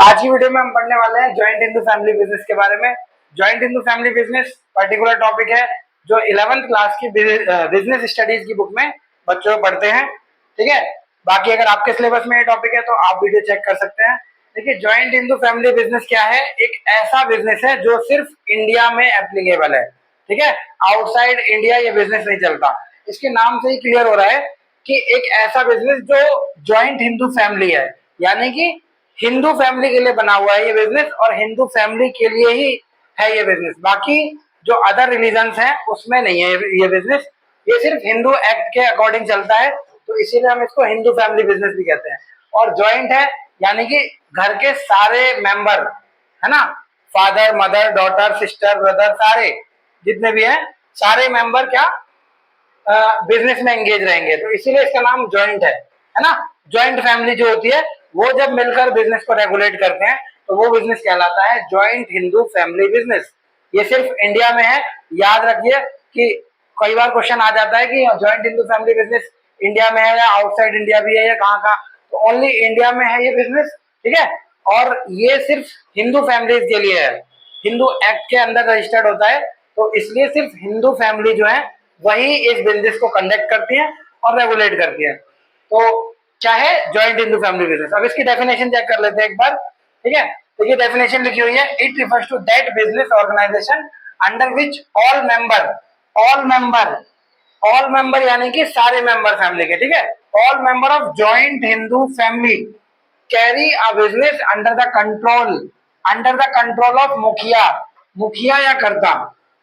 आज की वीडियो में हम पढ़ने वाले हैं ज्वाइंट हिंदू फैमिली बिजनेस के बारे में। Joint Hindu family business particular topic है जो 11th क्लास की बिजनेस स्टडीज की बुक में बच्चों पढ़ते हैं। ठीक है, बाकी अगर आपके सिलेबस में ये टॉपिक है तो आप वीडियो चेक कर सकते हैं। देखिए, ज्वाइंट हिंदू फैमिली बिजनेस क्या है? एक ऐसा बिजनेस है जो सिर्फ इंडिया में एप्लीकेबल है। ठीक है, आउटसाइड इंडिया ये बिजनेस नहीं चलता। इसके नाम से ही क्लियर हो रहा है कि एक ऐसा बिजनेस जो ज्वाइंट हिंदू फैमिली है, यानी कि हिंदू फैमिली के लिए बना हुआ है ये बिजनेस, और हिंदू फैमिली के लिए ही है ये बिजनेस। बाकी जो अदर रिलीजन्स हैं उसमें नहीं है ये बिजनेस। ये सिर्फ हिंदू एक्ट के अकॉर्डिंग चलता है, तो इसीलिए हम इसको हिंदू फैमिली बिजनेस भी कहते हैं। और ज्वाइंट है यानी कि घर के सारे मेंबर, है ना, father mother daughter sister brother, सारे जितने भी हैं सारे मेंबर क्या बिजनेस में एंगेज रहेंगे, तो इसीलिए इसका नाम ज्वाइंट है ना। ज्वाइंट फैमिली जो होती है वो जब मिलकर बिजनेस को रेगुलेट करते हैं तो वो बिजनेस कहलाता है ज्वाइंट हिंदू फैमिली बिजनेस। ये सिर्फ इंडिया में है। याद रखिए कि कई बार क्वेश्चन आ जाता है कि joint Hindu family business India में है या आउटसाइड इंडिया भी है या कहाँ कहाँ, तो ओनली इंडिया में है ये बिजनेस। ठीक है, और ये सिर्फ हिंदू फैमिलीज के लिए है, हिंदू एक्ट के अंदर रजिस्टर्ड होता है, तो इसलिए सिर्फ हिंदू फैमिली जो है वही इस बिजनेस को कंडक्ट करती है और रेगुलेट करती है। तो क्या है ज्वाइंट हिंदू फैमिली बिजनेस? अब इसकी डेफिनेशन चेक कर लेते हैं एक बार। ठीक है, तो ये डेफिनेशन लिखी हुई है, it refers to that business organisation under which all member यानी कि सारे मेंबर फैमिली के, ठीक है, all member of joint Hindu family carry a business under the control of mukhiya या कर्ता।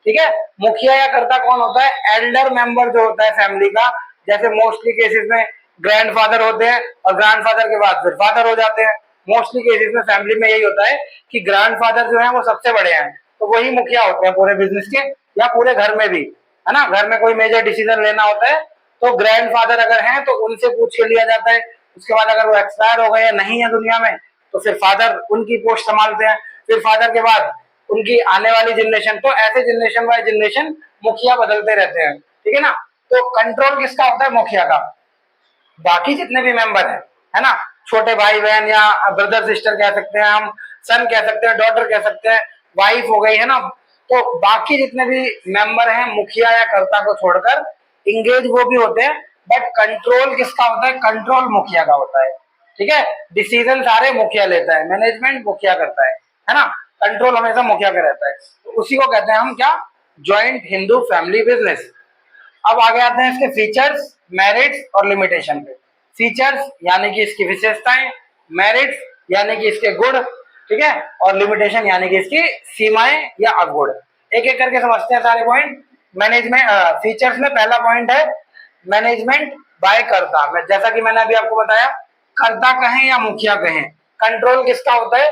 ठीक है, मुखिया या कर्ता कौन होता है? एल्डर मेंबर जो होता है फैमिली का। जैसे मोस्टली केसेस में ग्रैंडफादर होते हैं और ग्रैंडफादर के बाद फिर फादर हो जाते हैं। मोस्टली केसेस में फैमिली में यही होता है कि ग्रैंडफादर जो है वो सबसे बड़े हैं, तो वही मुखिया होते हैं पूरे बिजनेस के या पूरे घर में भी, है ना। घर में कोई मेजर डिसीजन लेना होता है तो ग्रैंडफादर अगर हैं तो उनसे पूछ के लिया जाता है। उसके बाद अगर वो एक्सपायर हो गए या नहीं है दुनिया में तो फिर फादर उनकी पोस्ट संभालते हैं। फिर फादर के बाद उनकी आने वाली जनरेशन, तो ऐसे जनरेशन बाय जनरेशन मुखिया बदलते रहते हैं। ठीक है ना, तो कंट्रोल किसका होता है? मुखिया का। बाकी जितने भी मेंबर है ना, छोटे भाई बहन या ब्रदर सिस्टर कह सकते हैं हम, सन कह सकते हैं, डॉटर कह सकते हैं, वाइफ हो गई, है ना, तो बाकी जितने भी मेंबर हैं मुखिया या कर्ता को छोड़कर इंगेज वो भी होते हैं, बट कंट्रोल किसका होता है? कंट्रोल मुखिया का होता है। ठीक है, डिसीजन सारे मुखिया लेता है, मैनेजमेंट मुखिया करता है ना, कंट्रोल हमेशा मुखिया का रहता है। तो उसी को कहते हैं हम क्या? Joint Hindu family business. अब आगे आते हैं इसके फीचर्स, मेरिट्स और लिमिटेशन पे। फीचर्स यानी कि इसकी विशेषताएं, मेरिट्स यानी कि इसके गुण, ठीक है, और लिमिटेशन यानी कि इसकी सीमाएं या अवगुण। एक एक करके समझते हैं सारे पॉइंट। मैनेजमेंट फीचर्स में पहला पॉइंट है मैनेजमेंट बाय कर्ता। जैसा कि मैंने अभी आपको बताया, कर्ता कहें या मुखिया कहें, कंट्रोल किसका होता है?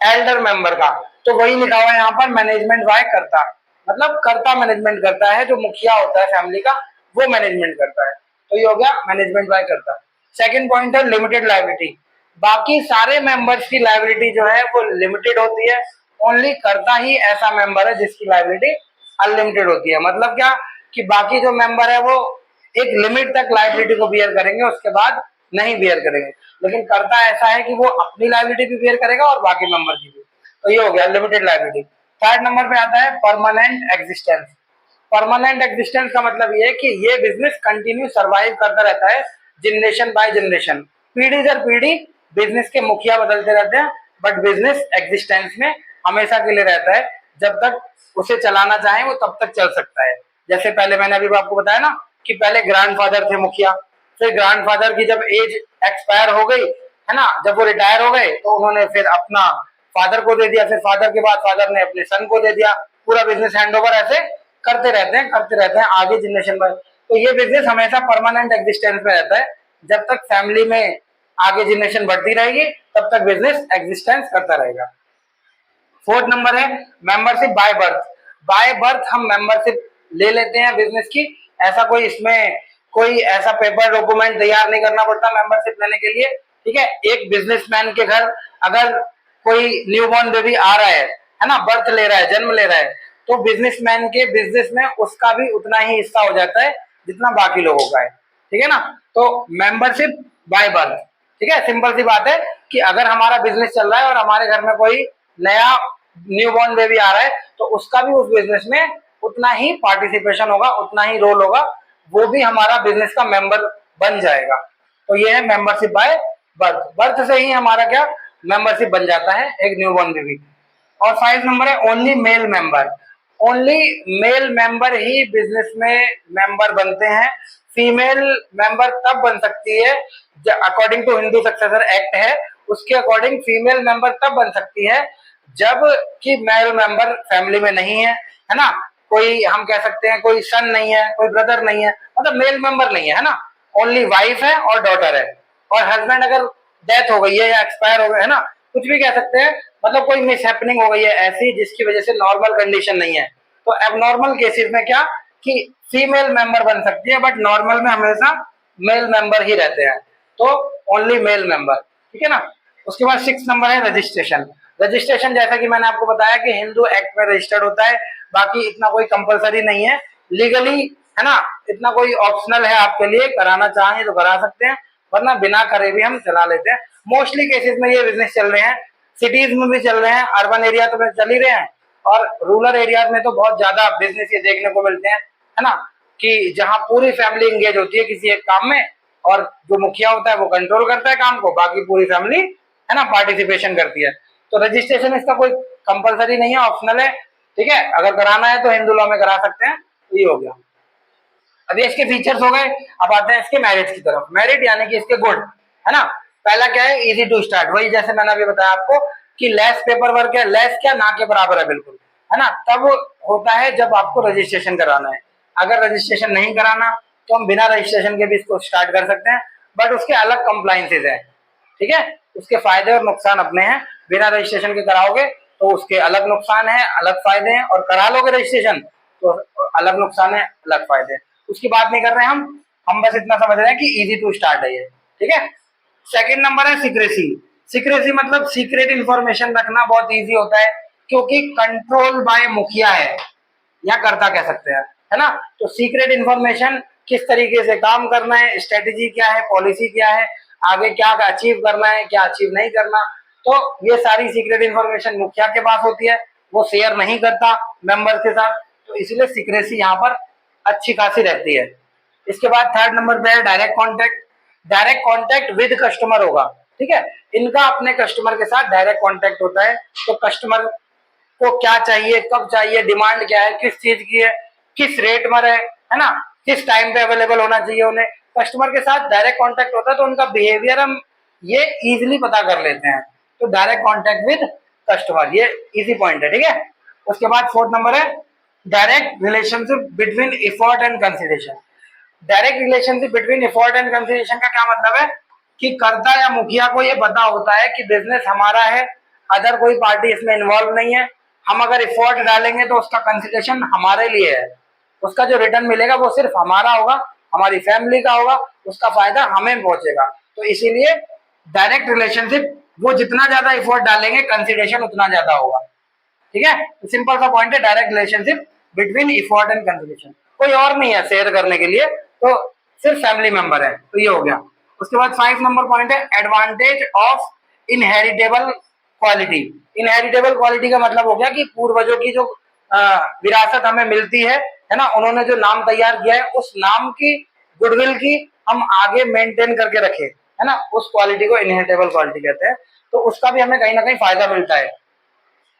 एल्डर मेंबर का। तो वही लिखा हुआ है यहाँ पर, मैनेजमेंट बाय कर्ता, मतलब कर्ता मैनेजमेंट करता है, जो मुखिया होता है फैमिली का वो मैनेजमेंट करता है। तो ये हो गया मैनेजमेंट बाय कर्ता। सेकंड पॉइंट है लिमिटेड लायबिलिटी। बाकी सारे मेंबर्स की लायबिलिटी जो है वो लिमिटेड होती है, ओनली कर्ता ही ऐसा मेंबर है जिसकी लायबिलिटी अनलिमिटेड होती है। मतलब क्या कि बाकी जो मेंबर है वो एक लिमिट तक लायबिलिटी को बियर करेंगे, उसके बाद नहीं बियर करेंगे, लेकिन कर्ता ऐसा है कि वो अपनी लायबिलिटी भी बियर करेगा और बाकी मेंबर की भी। तो ये हो गया लिमिटेड लायबिलिटी। थर्ड नंबर पे आता है परमानेंट एग्जिस्टेंस। परमानेंट एग्जिस्टेंस का मतलब ये है कि ये बिजनेस कंटिन्यू सर्वाइव करता रहता है जनरेशन बाय जनरेशन, पीढ़ी दर पीढ़ी बिजनेस के मुखिया बदलते रहते हैं, बट बिजनेस एग्जिस्टेंस में हमेशा के लिए रहता है। जब तक उसे चलाना चाहे वो तब तक चल सकता है। जैसे पहले मैंने अभी आपको बताया ना कि पहले ग्रैंडफादर थे मुखिया, फिर ग्रैंडफादर की जब एज एक्सपायर हो गई, है ना, जब वो रिटायर हो गए तो उन्होंने फिर अपना फादर को दे दिया, फिर फादर के बाद फादर ने अपने सन को दे दिया। पूरा बिजनेस हैंडओवर ऐसे करते रहते हैं आगे जनरेशन पर। तो ये बिजनेस हमेशा परमानेंट एग्जिस्टेंस में रहता है। जब तक फैमिली में आगे जनरेशन बढ़ती रहेगी तब तक बिजनेस एग्जिस्टेंस करता रहेगा। फोर्थ नंबर है membership by birth. By birth हम मेंबरशिप ले लेते हैं बिजनेस की। ऐसा कोई इसमें कोई ऐसा पेपर डॉक्यूमेंट तैयार नहीं करना पड़ता मेंबरशिप लेने के लिए। ठीक है, एक बिजनेसमैन के घर अगर कोई न्यूबॉर्न बेबी आ रहा है ना, बर्थ ले रहा है, जन्म ले रहा है, तो बिजनेसमैन के बिजनेस में उसका भी उतना ही हिस्सा हो जाता है जितना बाकी लोगों का है। ठीक है ना, तो मेंबरशिप बाय बर्थ, ठीक है, सिंपल सी बात है। कि अगर हमारा बिजनेस चल रहा है और हमारे घर में कोई नया न्यूबॉर्न बेबी आ रहा है तो उसका भी उस बिजनेस में उतना ही पार्टिसिपेशन होगा, उतना ही रोल होगा, वो भी हमारा बिजनेस का मेंबर बन जाएगा। तो ये है मेंबरशिप बाय बर्थ। बर्थ से ही हमारा क्या मेंबरशिप बन जाता है एक न्यूबॉर्न बेबी। और 5 नंबर है only male member. Only male member ही बिजनेस में मेंबर बनते हैं। फीमेल मेंबर तब बन सकती है, according to Hindu successor act है, उसके अकॉर्डिंग फीमेल मेंबर तब बन सकती है जब कि मेल मेंबर फैमिली में नहीं है ना, कोई हम कह सकते हैं कोई सन नहीं है, कोई ब्रदर नहीं है, मतलब मेल मेंबर नहीं है ना, ओनली वाइफ है और डॉटर है। और हस्बैंड अगर डेथ हो गई है या एक्सपायर हो गए है ना, कुछ भी कह सकते हैं, मतलब कोई मिस हैपनिंग हो गई है ऐसी जिसकी वजह से नॉर्मल कंडीशन नहीं है, तो एबनॉर्मल केसेस में क्या कि फीमेल मेंबर बन सकती है, बट नॉर्मल में हमेशा मेल मेंबर ही रहते हैं। तो ओनली मेल मेंबर, ठीक है ना। उसके बाद 6 नंबर है रजिस्ट्रेशन। रजिस्ट्रेशन जैसा कि मैंने आपको बताया कि हिंदू एक्ट में रजिस्टर्ड होता है, बाकी इतना कोई कंपलसरी नहीं है लीगली, है ना, इतना कोई ऑप्शनल है आपके लिए, कराना चाहें तो करा सकते हैं, वरना बिना करे भी हम चला लेते हैं। मोस्टली केसेस में ये बिजनेस चल रहे हैं, सिटीज में भी चल रहे हैं, अर्बन एरिया तो में चल ही रहे हैं, और रूरल एरियाज में तो बहुत ज्यादा बिजनेस ये देखने को मिलते हैं, है ना, कि जहां पूरी फैमिली एंगेज होती है किसी एक काम में, और जो मुखिया होता है वो कंट्रोल करता है काम को, बाकी पूरी फैमिली है ना पार्टिसिपेशन करती है। तो रजिस्ट्रेशन इसका कोई कंपलसरी नहीं है, ऑप्शनल है, ठीक है, अगर कराना है तो हिंदू लॉ में करा सकते हैं। तो ये हो गया, अभी इसके फीचर्स हो गए। अब आते हैं इसके मेरिट की तरफ। मेरिट यानी कि इसके गुण, है ना। पहला क्या है, इजी टू स्टार्ट, वही जैसे मैंने अभी बताया आपको कि लेस पेपर वर्क है, लेस क्या ना के बराबर है बिल्कुल, है ना, तब होता है जब आपको रजिस्ट्रेशन कराना है। अगर रजिस्ट्रेशन नहीं कराना तो हम बिना रजिस्ट्रेशन के भी इसको स्टार्ट कर सकते हैं, बट उसके अलग कंप्लाइंसेज है, ठीक है, उसके फायदे और नुकसान अपने हैं। बिना रजिस्ट्रेशन के कराओगे तो उसके अलग नुकसान है, अलग फायदे हैं, और करा लोगे रजिस्ट्रेशन तो अलग नुकसान है, अलग फायदे हैं। उसकी बात नहीं कर रहे हैं हम बस इतना समझ रहे हैं कि इजी टू स्टार्ट है ये, ठीक है। सेकंड नंबर है सीक्रेसी। सीक्रेसी मतलब सीक्रेट इंफॉर्मेशन रखना बहुत इजी होता है, क्योंकि कंट्रोल बाय मुखिया है या कर्ता कह सकते हैं, है ना। तो सीक्रेट इंफॉर्मेशन किस तरीके से काम करना है, स्ट्रेटेजी क्या है, पॉलिसी क्या है, आगे क्या अचीव करना है, क्या अचीव नहीं करना, तो ये सारी सीक्रेट इंफॉर्मेशन मुखिया के पास होती है, वो शेयर नहीं करता मेंबर के साथ, तो इसलिए सीक्रेसी यहाँ पर अच्छी खासी रहती है। इसके बाद थर्ड नंबर पे है direct contact. Direct contact with customer होगा, ठीक है, इनका अपने कस्टमर के साथ डायरेक्ट कॉन्टेक्ट होता है। तो कस्टमर को क्या चाहिए, कब चाहिए, डिमांड क्या है, किस चीज की है, किस रेट में है ना, किस टाइम पे अवेलेबल होना चाहिए, उन्हें कस्टमर के साथ डायरेक्ट कांटेक्ट होता है, तो उनका बिहेवियर हम ये इजीली पता कर लेते हैं। तो डायरेक्ट कांटेक्ट विद कस्टमर ये इजी पॉइंट है, ठीक है। उसके बाद फोर्थ नंबर है direct relationship between effort and consideration. Direct relationship between effort and consideration का क्या मतलब है कि कर्ता या मुखिया को ये पता होता है कि बिजनेस हमारा है, अदर कोई पार्टी इसमें इन्वॉल्व नहीं है, हम अगर एफर्ट डालेंगे तो उसका कंसिडरेशन हमारे लिए है, उसका जो रिटर्न मिलेगा वो सिर्फ हमारा होगा, हमारी फैमिली का होगा, उसका फायदा हमें पहुंचेगा। तो इसीलिए डायरेक्ट रिलेशनशिप वो जितना ज्यादा एफर्ट डालेंगे कंसिडरेशन उतना ज्यादा होगा, ठीक है। सिंपल सा पॉइंट है direct relationship between effort and consideration, कोई और नहीं है शेयर करने के लिए, तो सिर्फ फैमिली मेंबर है। तो ये हो गया। उसके बाद 5 नंबर पॉइंट है advantage of inheritable quality. Inheritable quality का मतलब हो गया कि पूर्वजों की जो विरासत हमें मिलती है ना, उन्होंने जो नाम तैयार किया है उस नाम की गुडविल की हम आगे मेंटेन करके रखे, है ना, उस क्वालिटी को इनहेरिटेबल क्वालिटी कहते हैं। तो उसका भी हमें कहीं ना कहीं फायदा मिलता है।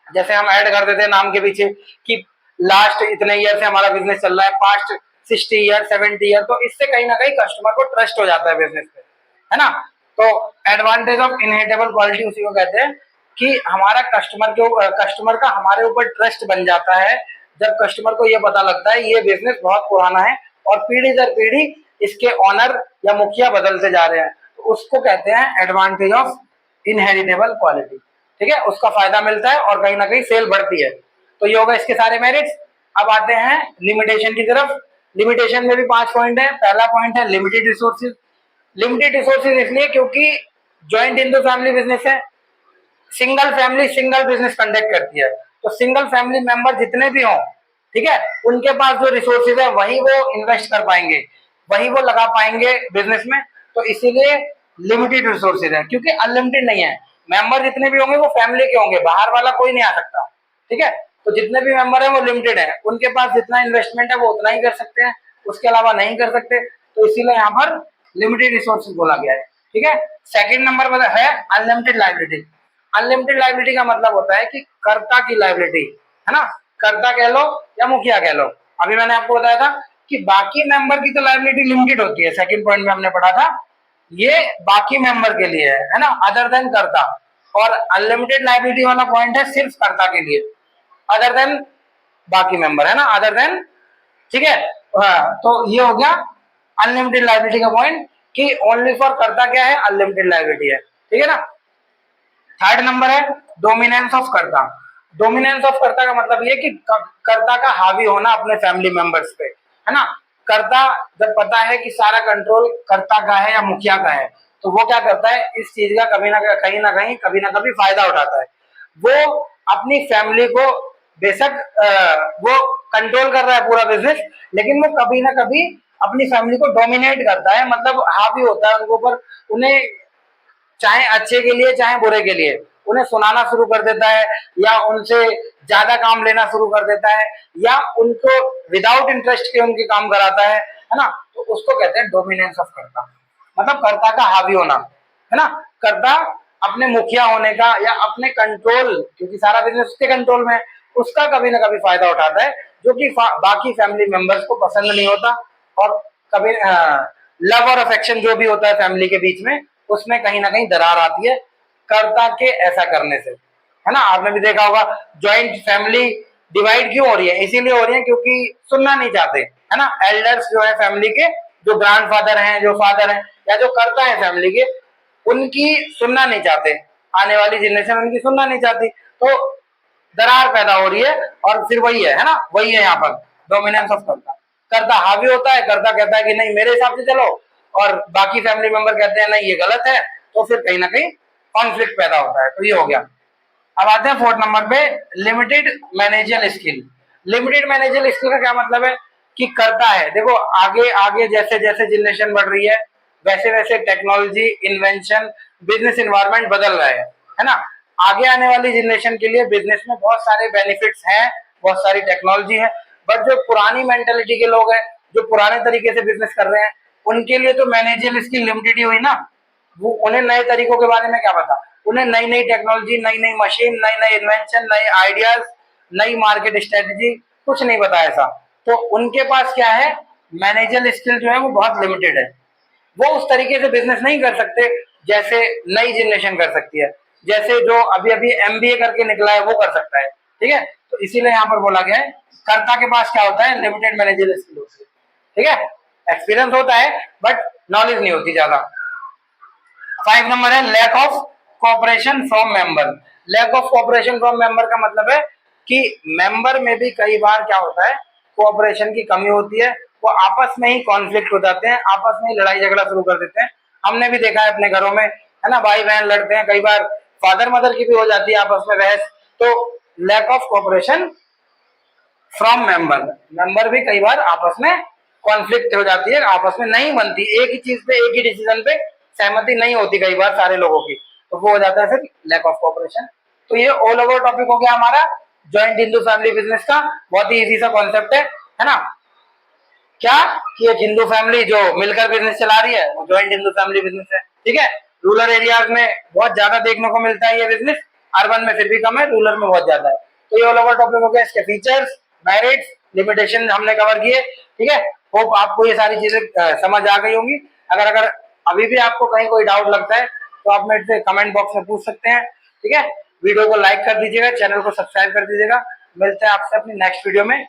जैसे हम ऐड कर देते हैं नाम के पीछे कि लास्ट इतने ईयर से हमारा बिजनेस चल रहा है, पास्ट 60 ईयर 70 ईयर, तो इससे कहीं ना कहीं कस्टमर को ट्रस्ट हो जाता है बिजनेस पे, है ना। तो एडवांटेज ऑफ इनहेरिटेबल क्वालिटी उसी को कहते हैं कि हमारा कस्टमर का हमारे ऊपर ट्रस्ट बन जाता है जब कस्टमर को ये पता लगता है ये बिजनेस बहुत पुराना है और पीढ़ी दर पीढ़ी इसके ऑनर या मुखिया बदलते जा रहे हैं, तो उसको कहते हैं एडवांटेज ऑफ इनहेरिटेबल क्वालिटी, ठीक है, उसका फायदा मिलता है और कहीं ना कहीं सेल बढ़ती है। तो ये होगा इसके सारे मेरिट्स। अब आते हैं लिमिटेशन की तरफ। लिमिटेशन में भी 5 पॉइंट है। पहला पॉइंट है लिमिटेड रिसोर्सेज। लिमिटेड रिसोर्सेज इसलिए क्योंकि ज्वाइंट हिंदू फैमिली बिजनेस है, single family single business conduct करती है, तो सिंगल फैमिली मेंबर जितने भी हों, ठीक है, उनके पास जो रिसोर्सेज है वही वो इन्वेस्ट कर पाएंगे, वही वो लगा पाएंगे बिजनेस में। तो इसीलिए लिमिटेड रिसोर्सेज है, क्योंकि अनलिमिटेड नहीं है। मेंबर जितने भी होंगे वो फैमिली के होंगे, बाहर वाला कोई नहीं आ सकता, ठीक है। तो जितने भी मेंबर है वो लिमिटेड है, उनके पास जितना इन्वेस्टमेंट है वो उतना ही कर सकते हैं, उसके अलावा नहीं कर सकते। तो इसीलिए यहाँ पर लिमिटेड रिसोर्सेज बोला गया है, ठीक है। सेकंड नंबर है अनलिमिटेड लायबिलिटी। अनलिमिटेड लायबिलिटी का मतलब होता है कि कर्ता की लायबिलिटी, है ना, कर्ता कह लो या मुखिया कह लो। अभी मैंने आपको बताया था कि बाकी मेंबर की तो लायबिलिटी लिमिटेड होती है, सेकंड पॉइंट में हमने पढ़ा था, ये बाकी मेंबर के लिए है ना, अदर देन कर्ता। और अनलिमिटेड लायबिलिटी वाला पॉइंट है सिर्फ कर्ता के लिए, अदर देन बाकी मेंबर, है ना, अदर देन, ठीक है। हाँ, तो ये हो गया अनलिमिटेड लायबिलिटी का पॉइंट कि ओनली फॉर कर्ता क्या है, अनलिमिटेड लायबिलिटी है, ठीक है ना। थर्ड नंबर है डोमिनेंस ऑफ कर्ता। डोमिनेंस ऑफ कर्ता का मतलब ये कि कर्ता का हावी होना अपने फैमिली मेंबर्स पे, है ना। कर्ता जब पता है कि सारा कंट्रोल कर्ता का है या मुखिया का है, तो वो क्या करता है, इस चीज का कभी ना कहीं कभी ना कभी फायदा उठाता है। वो अपनी फैमिली को बेशक वो कंट्रोल कर रहा है पूरा बिजनेस, लेकिन वो कभी ना कभी अपनी फैमिली को डोमिनेट करता है, मतलब हावी होता है उनके ऊपर, उन्हें चाहे अच्छे के लिए चाहे बुरे के लिए उन्हें सुनाना शुरू कर देता है, या उनसे ज्यादा काम लेना शुरू कर देता है, या उनको विदाउट इंटरेस्ट के उनके काम कराता है ना। तो उसको कहते हैं डोमिनेंस ऑफ कर्ता, मतलब कर्ता का हावी होना, है ना। कर्ता अपने मुखिया होने का या अपने कंट्रोल, क्योंकि सारा बिजनेस उसके कंट्रोल में है, उसका कभी ना कभी फायदा उठाता है, जो कि बाकी फैमिली मेंबर्स को पसंद नहीं होता। और कभी लव और अफेक्शन जो भी होता है फैमिली के बीच में, उसमें कहीं ना कहीं दरार आती है कर्ता के ऐसा करने से, है ना। आपने भी देखा होगा ज्वाइंट फैमिली डिवाइड क्यों हो रही है, इसीलिए हो रही है क्योंकि सुनना नहीं चाहते, है ना। एल्डर्स जो है फैमिली के, जो ग्रैंडफादर हैं, जो फादर हैं, या जो कर्ता है फैमिली के, उनकी सुनना नहीं चाहते, आने वाली जनरेशन उनकी सुनना नहीं चाहती, तो दरार पैदा हो रही है। और फिर वही है ना, वही है यहाँ पर डोमिनेंस ऑफ कर्ता। कर्ता हावी होता है, कर्ता कहता है कि नहीं मेरे हिसाब से चलो, और बाकी फैमिली मेंबर कहते हैं नहीं ये गलत है, तो फिर कहीं ना कहीं कॉन्फ्लिक्ट पैदा होता है। तो ये हो गया। अब आते हैं फोर्थ नंबर पे, limited managerial skill. Limited managerial skill का क्या मतलब है कि करता है, देखो आगे आगे जैसे जैसे जनरेशन बढ़ रही है, वैसे वैसे टेक्नोलॉजी, इन्वेंशन, बिजनेस इन्वायरमेंट बदल रहा है ना। आगे आने वाली जनरेशन के लिए बिजनेस में बहुत सारे बेनिफिट्स हैं, बहुत सारी टेक्नोलॉजी है, बट जो पुरानी मेंटेलिटी के लोग हैं, जो पुराने तरीके से बिजनेस कर रहे हैं, उनके लिए तो मैनेजरियल स्किल लिमिटेड ही हुई ना। वो उन्हें नए तरीकों के बारे में क्या पता, उन्हें नई नई टेक्नोलॉजी, नई नई मशीन, नई नई इन्वेंशन, नए आइडियाज, नई मार्केट स्ट्रेटेजी कुछ नहीं पता ऐसा। तो उनके पास क्या है, मैनेजर स्किल जो है वो बहुत लिमिटेड है। वो उस तरीके से बिजनेस नहीं कर सकते जैसे नई जनरेशन कर सकती है, जैसे जो अभी अभी एमबीए करके निकला है वो कर सकता है, ठीक है। तो इसीलिए यहाँ पर बोला गया है कर्ता के पास क्या होता है, लिमिटेड मैनेजर स्किल होती है, ठीक है। एक्सपीरियंस होता है बट नॉलेज नहीं होती ज्यादा। 5 नंबर है lack of cooperation from member. Lack of cooperation from member का मतलब है कि मेंबर में भी कई बार क्या होता है, कोऑपरेशन की कमी होती है, वो आपस में ही कॉन्फ्लिक्ट हो जाते हैं, आपस में ही लड़ाई झगड़ा शुरू कर देते हैं। हमने भी देखा है अपने घरों में, है ना, भाई बहन लड़ते हैं, कई बार फादर मदर की भी हो जाती है आपस में बहस। तो lack of cooperation from member, member भी कई बार आपस में कॉन्फ्लिक्ट हो जाती है, आपस में नहीं बनती, एक ही चीज पे, एक ही डिसीजन पे सहमति नहीं होती कई बार सारे लोगों की, तो वो हो जाता है फिर लैक ऑफ कोऑपरेशन। तो ये ऑल ओवर टॉपिक हो गया हमारा ज्वाइंट हिंदू फैमिली बिजनेस का। बहुत ही इजी सा कॉन्सेप्ट है ना। क्या कि एक हिंदू फैमिली जो मिलकर बिजनेस चला रही है वो ज्वाइंट हिंदू फैमिली बिजनेस है, ठीक है। रूरल एरियाज में बहुत ज्यादा देखने को मिलता है ये बिजनेस, अर्बन में फिर भी कम है, रूरल में बहुत ज्यादा है। तो ये ऑल ओवर टॉपिक हो गया, इसके फीचर्स, मेरिट्स, लिमिटेशन हमने कवर किए, ठीक है। होप आपको ये सारी चीजें समझ आ गई होंगी। अगर अगर अभी भी आपको कहीं कोई डाउट लगता है तो आप मेरे से कमेंट बॉक्स में पूछ सकते हैं, ठीक है। वीडियो को लाइक कर दीजिएगा, चैनल को सब्सक्राइब कर दीजिएगा। मिलते हैं आपसे अपनी नेक्स्ट वीडियो में।